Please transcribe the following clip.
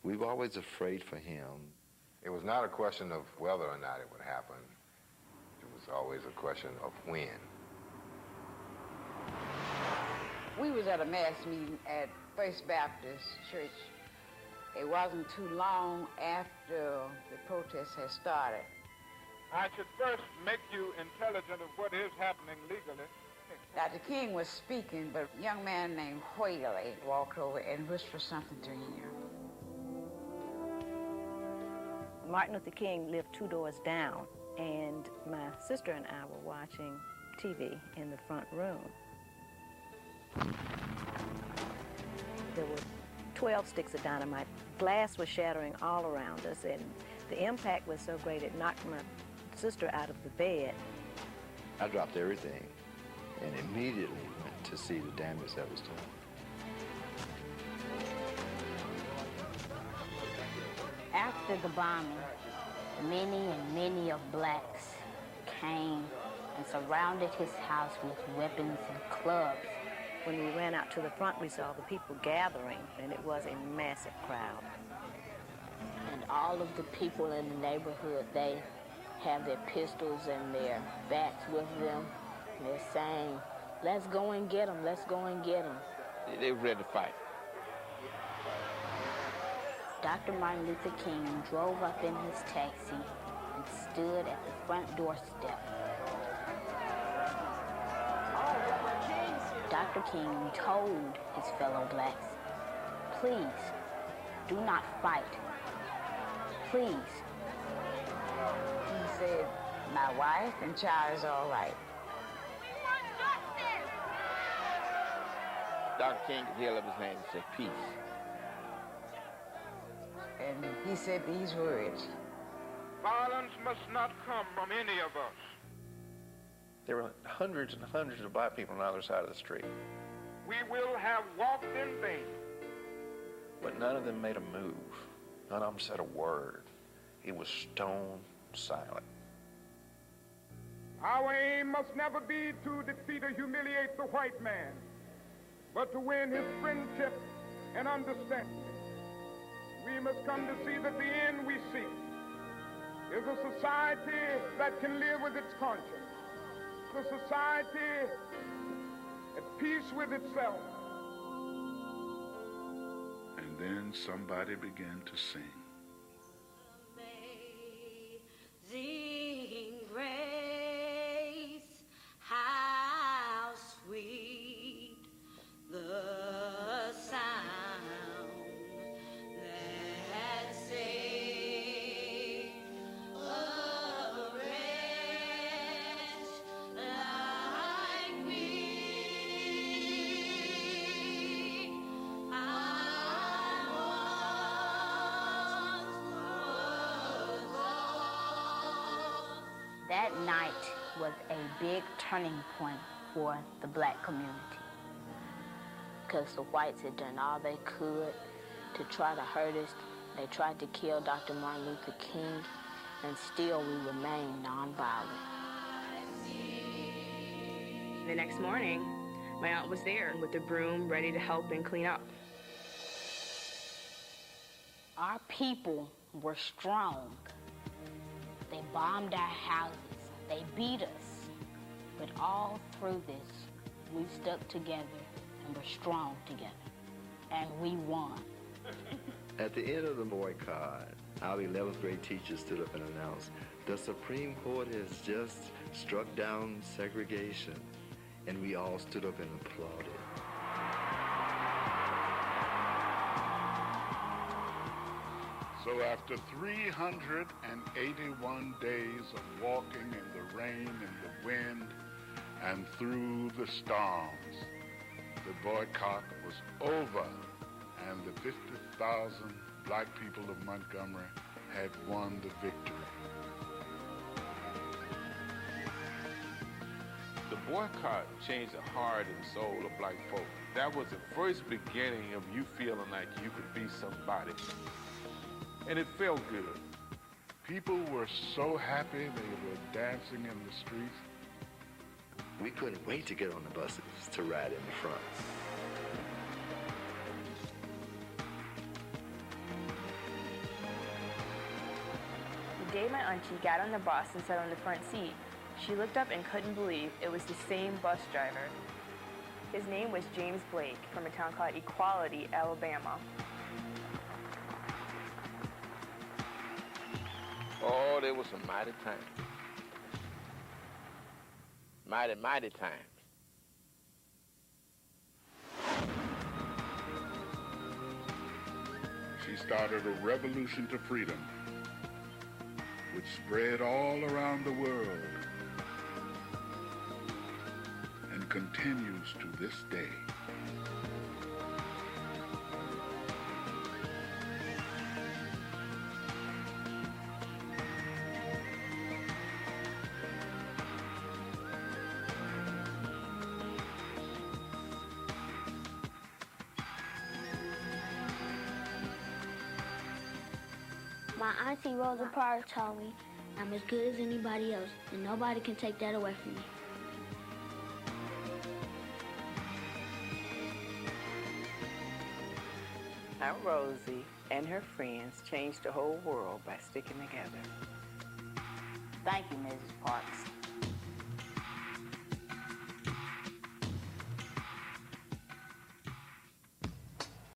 We were always afraid for him. It was not a question of whether or not it would happen. It was always a question of when. We was at a mass meeting at First Baptist Church. It wasn't too long after the protest had started. I should first make you intelligent of what is happening legally. Dr. King was speaking, but a young man named Whaley walked over and whispered something to him. Martin Luther King lived 2 doors down, and my sister and I were watching TV in the front room. There were 12 sticks of dynamite. Glass was shattering all around us, and the impact was so great it knocked my sister out of the bed. I dropped everything and immediately went to see the damage that was done. After the bombing, many of blacks came and surrounded his house with weapons and clubs. When we ran out to the front, we saw the people gathering, and it was a massive crowd. And all of the people in the neighborhood, they have their pistols and their bats with them. And they're saying, let's go and get them, let's go and get them. They were ready to fight. Dr. Martin Luther King drove up in his taxi and stood at the front doorstep. Dr. King told his fellow blacks, please, do not fight. Please. He said, my wife and child is all right. We want justice! Dr. King could held up his hand and said, peace. And he said these words. Violence must not come from any of us. There were hundreds and hundreds of black people on the other side of the street. We will have walked in vain. But none of them made a move. None of them said a word. He was stone silent. Our aim must never be to defeat or humiliate the white man, but to win his friendship and understanding. We must come to see that the end we seek is a society that can live with its conscience, a society at peace with itself. And then somebody began to sing. Amazing grace, how sweet the sound that saved a wretch like me. I That night was a big turning point for the black community, because the whites had done all they could to try to hurt us. They tried to kill Dr. Martin Luther King, and still we remain nonviolent. The next morning, my aunt was there with a broom ready to help and clean up. Our people were strong. They bombed our houses. They beat us. But all through this, we stuck together and were strong together. And we won. At the end of the boycott, our 11th grade teacher stood up and announced, the Supreme Court has just struck down segregation. And we all stood up and applauded. So after 381 days of walking in the rain and the wind and through the storms, the boycott was over, and the 50,000 black people of Montgomery had won the victory. The boycott changed the heart and soul of black folk. That was the first beginning of you feeling like you could be somebody. And it felt good. People were so happy they were dancing in the streets. We couldn't wait to get on the buses to ride in the front. day my auntie got on the bus and sat on the front seat, she looked up and couldn't believe it was the same bus driver. His name was James Blake from a town called Equality, Alabama. Oh, there was some mighty times. Mighty, mighty times. She started a revolution to freedom, which spread all around the world and continues to this day. My auntie Rosa told me I'm as good as anybody else, and nobody can take that away from me. How Rosie and her friends changed the whole world by sticking together. Thank you, Mrs. Parks.